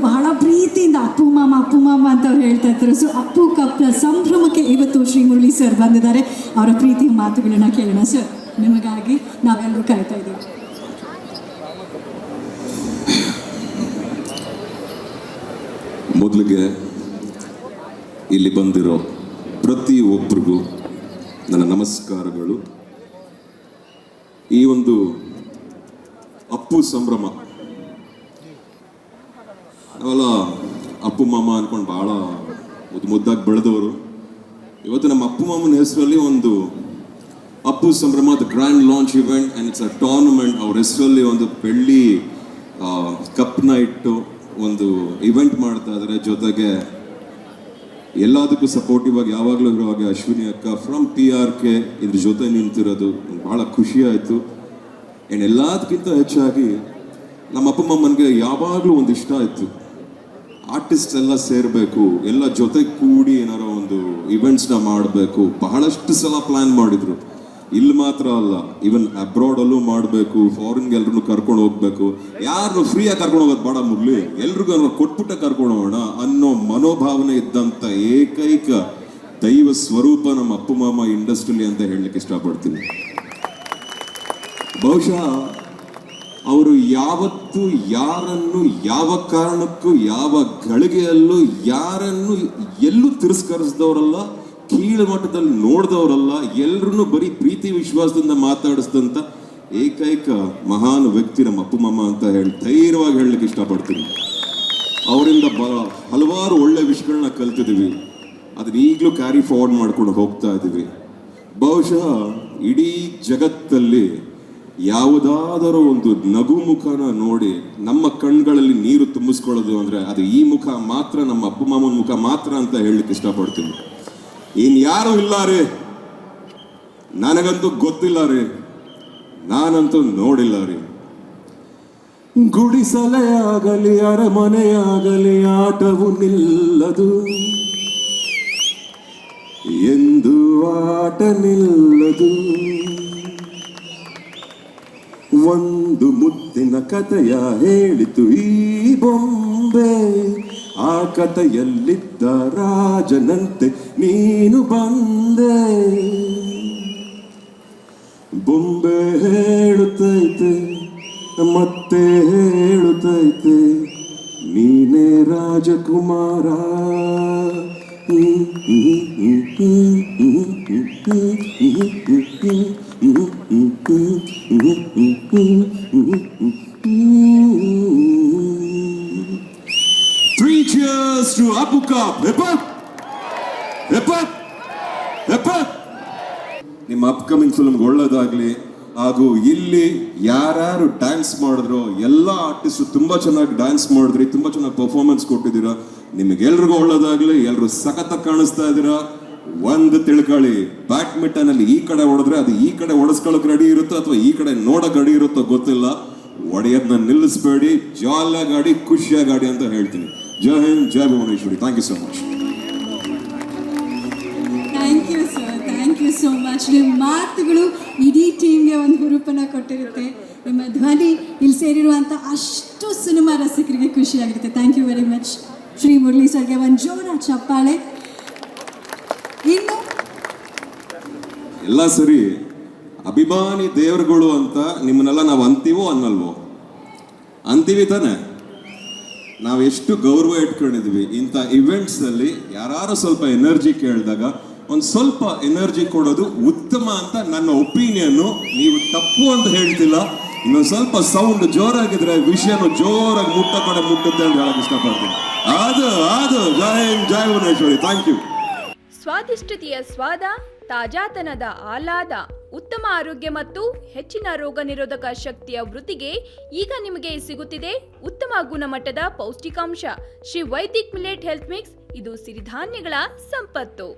ಬಹಳ ಪ್ರೀತಿಯಿಂದ ಅಪ್ಪು ಮಾಮ ಅಂತ ಅವ್ರು ಹೇಳ್ತಾ ಇರ್ತಾರೆ. ಸೊ ಅಪ್ಪು ಕಪ್ ಸಂಭ್ರಮಕ್ಕೆ ಇವತ್ತು ಶ್ರೀ ಮುರಳಿ ಸರ್ ಬಂದಿದ್ದಾರೆ. ಅವರ ಪ್ರೀತಿಯ ಮಾತುಗಳನ್ನ ಕೇಳೋಣ. ಸರ್, ನಿಮಗಾಗಿ ನಾವೆಲ್ಲರೂ ಕಾಯ್ತಾ ಇದ್ದೀವಿ. ಮೊದಲಿಗೆ ಇಲ್ಲಿ ಬಂದಿರೋ ಪ್ರತಿಯೊಬ್ಬರಿಗೂ ನನ್ನ ನಮಸ್ಕಾರಗಳು. ಈ ಒಂದು ಅಪ್ಪು ಸಂಭ್ರಮ, ನಾವೆಲ್ಲ ಅಪ್ಪು ಮಾಮ ಅನ್ಕೊಂಡು ಭಾಳ ಮುದ್ದಾಗಿ ಬೆಳೆದವರು. ಇವತ್ತು ನಮ್ಮ ಅಪ್ಪು ಮಾಮನ ಹೆಸರಲ್ಲಿ ಒಂದು ಅಪ್ಪು ಸಂಭ್ರಮ grand launch event and it's a tournament. ಅವ್ರ ಹೆಸರಲ್ಲಿ ಒಂದು ಬೆಳ್ಳಿ ಕಪ್ನ ಇಟ್ಟು ಒಂದು ಇವೆಂಟ್ ಮಾಡ್ತಾ ಇದ್ದಾರೆ. ಜೊತೆಗೆ ಎಲ್ಲದಕ್ಕೂ ಸಪೋರ್ಟಿವ್ ಆಗಿ ಯಾವಾಗಲೂ ಇರೋ ಹಾಗೆ ಅಶ್ವಿನಿ ಅಕ್ಕ ಫ್ರಮ್ PRK ಇದ್ರ ಜೊತೆ ನಿಂತಿರೋದು ಭಾಳ ಖುಷಿ ಆಯಿತು. ಆ್ಯಂಡ್ ಎಲ್ಲದಕ್ಕಿಂತ ಹೆಚ್ಚಾಗಿ ನಮ್ಮ ಅಪ್ಪ ಅಮ್ಮನಿಗೆ ಯಾವಾಗಲೂ ಒಂದು ಇಷ್ಟ ಆಯಿತು, ಆರ್ಟಿಸ್ಟ್ ಎಲ್ಲ ಸೇರಬೇಕು, ಎಲ್ಲ ಜೊತೆ ಕೂಡಿ ಏನಾರೋ ಒಂದು ಇವೆಂಟ್ಸ್ನ ಮಾಡಬೇಕು. ಬಹಳಷ್ಟು ಸಲ ಪ್ಲ್ಯಾನ್ ಮಾಡಿದರು. ಇಲ್ಲಿ ಮಾತ್ರ ಅಲ್ಲ, ಈವನ್ ಅಬ್ರಾಡಲ್ಲೂ ಮಾಡಬೇಕು, ಫಾರಿನ್ಗೆ ಎಲ್ರೂ ಕರ್ಕೊಂಡು ಹೋಗ್ಬೇಕು. ಯಾರನ್ನು ಫ್ರೀಯಾಗಿ ಕರ್ಕೊಂಡು ಹೋಗೋದು ಬೇಡ, ಮುರಳಿ ಎಲ್ರಿಗೂ ಕೊಟ್ಬಿಟ್ಟೆ ಕರ್ಕೊಂಡು ಹೋಗೋಣ ಅನ್ನೋ ಮನೋಭಾವನೆ ಇದ್ದಂಥ ಏಕೈಕ ದೈವ ಸ್ವರೂಪ ನಮ್ಮ ಅಪ್ಪು ಮಾಮ ಇಂಡಸ್ಟ್ರಿಲಿ ಅಂತ ಹೇಳಲಿಕ್ಕೆ ಇಷ್ಟಪಡ್ತೀನಿ. ಬಹುಶಃ ಅವರು ಯಾವತ್ತೂ ಯಾರನ್ನು ಯಾವ ಕಾರಣಕ್ಕೂ ಯಾವ ಗಳಿಗೆಯಲ್ಲೂ ಯಾರನ್ನು ಎಲ್ಲೂ ತಿರಸ್ಕರಿಸಿದವರಲ್ಲ, ಕೀಳು ಮಟ್ಟದಲ್ಲಿ ನೋಡಿದವರಲ್ಲ, ಎಲ್ಲರೂ ಬರೀ ಪ್ರೀತಿ ವಿಶ್ವಾಸದಿಂದ ಮಾತಾಡಿಸಿದಂಥ ಏಕೈಕ ಮಹಾನ್ ವ್ಯಕ್ತಿ ನಮ್ಮ ಅಪ್ಪು ಮಾಮ ಅಂತ ಹೇಳಿ ಧೈರ್ಯವಾಗಿ ಹೇಳಲಿಕ್ಕೆ ಇಷ್ಟಪಡ್ತೀನಿ. ಅವರಿಂದ ಹಲವಾರು ಒಳ್ಳೆ ವಿಷಯಗಳನ್ನ ಕಲ್ತಿದ್ದೀವಿ, ಅದನ್ನ ಈಗಲೂ ಕ್ಯಾರಿ ಫಾರ್ವರ್ಡ್ ಮಾಡ್ಕೊಂಡು ಹೋಗ್ತಾ ಇದ್ದೀವಿ. ಬಹುಶಃ ಇಡೀ ಜಗತ್ತಲ್ಲಿ ಯಾವುದಾದರೂ ಒಂದು ನಗು ಮುಖನ ನೋಡಿ ನಮ್ಮ ಕಣ್ಗಳಲ್ಲಿ ನೀರು ತುಂಬಿಸ್ಕೊಳ್ಳೋದು ಅಂದರೆ ಅದು ಈ ಮುಖ ಮಾತ್ರ, ನಮ್ಮ ಅಪ್ಪು ಮಾಮನ ಮುಖ ಮಾತ್ರ ಅಂತ ಹೇಳಲಿಕ್ಕೆ ಇಷ್ಟಪಡ್ತೀನಿ. ಇನ್ಯಾರೂ ಇಲ್ಲ ರೀ, ನನಗಂತೂ ಗೊತ್ತಿಲ್ಲ ರೀ, ನಾನಂತೂ ನೋಡಿಲ್ಲ ರೀ. ಗುಡಿಸಲೇ ಆಗಲಿ ಅರಮನೆಯಾಗಲಿ ಆಟವು ನಿಲ್ಲದು, ಎಂದು ಆಟ ನಿಲ್ಲದು. ಒಂದು ಮುದ್ದಿನ ಕಥೆಯ ಹೇಳಿತು ಈ ಬೊಂಬೆ, ಆ ಕಥೆಯಲ್ಲಿದ್ದ ರಾಜನಂತೆ ನೀನು ಬಂದೆ. ಬೊಂಬೆ ಹೇಳುತ್ತೈತೆ ಮತ್ತೆ ಹೇಳುತ್ತೈತೆ, ನೀನೇ ರಾಜಕುಮಾರ. Three cheers to Apu Cup. Hip hop, hip hop, hip hop. ನಿಮ್ಮ ಅಪ್ಕಮಿಂಗ್ ಫಿಲ್ಮ್ಗೆ ಒಳ್ಳೇದಾಗ್ಲಿ. ಹಾಗೂ ಇಲ್ಲಿ ಯಾರ್ಯಾರು ಡ್ಯಾನ್ಸ್ ಮಾಡಿದ್ರು ಎಲ್ಲ ಆರ್ಟಿಸ್ಟು ತುಂಬ ಚೆನ್ನಾಗಿ ಡ್ಯಾನ್ಸ್ ಮಾಡಿದ್ರಿ, ತುಂಬ ಚೆನ್ನಾಗಿ ಪರ್ಫಾರ್ಮೆನ್ಸ್ ಕೊಟ್ಟಿದ್ದೀರಾ. ನಿಮಗೆಲ್ರಿಗೂ ಒಳ್ಳೇದಾಗ್ಲಿ. ಎಲ್ಲರೂ ಸಖತ್ತಾಗಿ ಕಾಣಿಸ್ತಾ ಇದ್ದೀರಾ. ಒಂದು ತಿಳ್ಕೊಳ್ಳಿ, ಬ್ಯಾಡ್ಮಿಂಟನ್ ಅಲ್ಲಿ ಈ ಕಡೆ ಹೊಡೆದ್ರೆ ಅದು ಈ ಕಡೆ ಹೊಡೆಸ್ಕೊಳ್ಳೋಕೆ ರೆಡಿ ಇರುತ್ತೋ ಅಥವಾ ಈ ಕಡೆ ನೋಡೋಕೆ ರೆಡಿ ಇರುತ್ತೋ ಗೊತ್ತಿಲ್ಲ. ಒಡೆಯೋದನ್ನ ನಿಲ್ಲಿಸ್ಬೇಡಿ, ಜಾಲಿಯಾಗಿ ಆಡಿ, ಖುಷಿಯಾಗಿ ಆಡಿ ಅಂತ ಹೇಳ್ತೀನಿ. Jai Hind, Jai Bhuvaneshwari. Thank you so much. Thank you sir, thank you so much. ನಿಮ್ಮ ಮಾತುಗಳು ಇಡೀ ಟೀಮ್ಗೆ ಒಂದು ಹುರುಪನ್ನು ಕೊಟ್ಟಿರುತ್ತೆ. ನಿಮ್ಮ ಧ್ವನಿ ಇಲ್ಲಿ ಸೇರಿರುವಂಥ ಅಷ್ಟು ಸಿನಿಮಾ ರಸಿಕರಿಗೆ ಖುಷಿಯಾಗಿರುತ್ತೆ. Thank you very much. Shri Murali ಸರ್ಗೆ ಒಂದು ಜೋರ ಚಪ್ಪಾಳೆ. ಇನ್ನು ಎಲ್ಲ ಸರಿ, ಅಭಿಮಾನಿ ದೇವರುಗಳು ಅಂತ ನಿಮ್ಮನ್ನೆಲ್ಲ ನಾವು ಅಂತೀವೋ ಅನ್ನಲ್ವೋ? ಅಂತೀವಿ ತಾನೆ. ನಾವು ಎಷ್ಟು ಗೌರವ ಇಟ್ಕೊಂಡಿದ್ವಿ ಇಂಥ ಇವೆಂಟ್ಸಲ್ಲಿ. ಯಾರು ಸ್ವಲ್ಪ ಎನರ್ಜಿ ಕೇಳಿದಾಗ ಒಂದು ಸ್ವಲ್ಪ ಎನರ್ಜಿ ಕೊಡೋದು ಉತ್ತಮ ಅಂತ ನನ್ನ ಒಪಿನಿಯನ್ನು. ನೀವು ತಪ್ಪು ಅಂತ ಹೇಳ್ತಿಲ್ಲ. ಇನ್ನೊಂದು ಸ್ವಲ್ಪ ಸೌಂಡ್ ಜೋರಾಗಿದ್ರೆ ವಿಷಯನು ಜೋರಾಗಿ ಮುಟ್ಟುತ್ತೆ ಅಂತ ಹೇಳಕ್ ಇಷ್ಟಪಡ್ತೀನಿ. ಅದು ಜೈ ಹಿಂದ್, ಜೈ ಭುವನೇಶ್ವರಿ. Thank you. ಸ್ವಾದಿಷ್ಟತೆಯ ಸ್ವಾದ, ತಾಜಾತನದ ಆಹ್ಲಾದ, ಉತ್ತಮ ಆರೋಗ್ಯ ಮತ್ತು ಹೆಚ್ಚಿನ ರೋಗ ನಿರೋಧಕ ಶಕ್ತಿಯ ವೃದ್ಧಿಗೆ ಈಗ ನಿಮಗೆ ಸಿಗುತ್ತಿದೆ ಉತ್ತಮ ಗುಣಮಟ್ಟದ ಪೌಷ್ಟಿಕಾಂಶ Shri Vaidik millet health mix. ಇದು ಸಿರಿಧಾನ್ಯಗಳ ಸಂಪತ್ತು.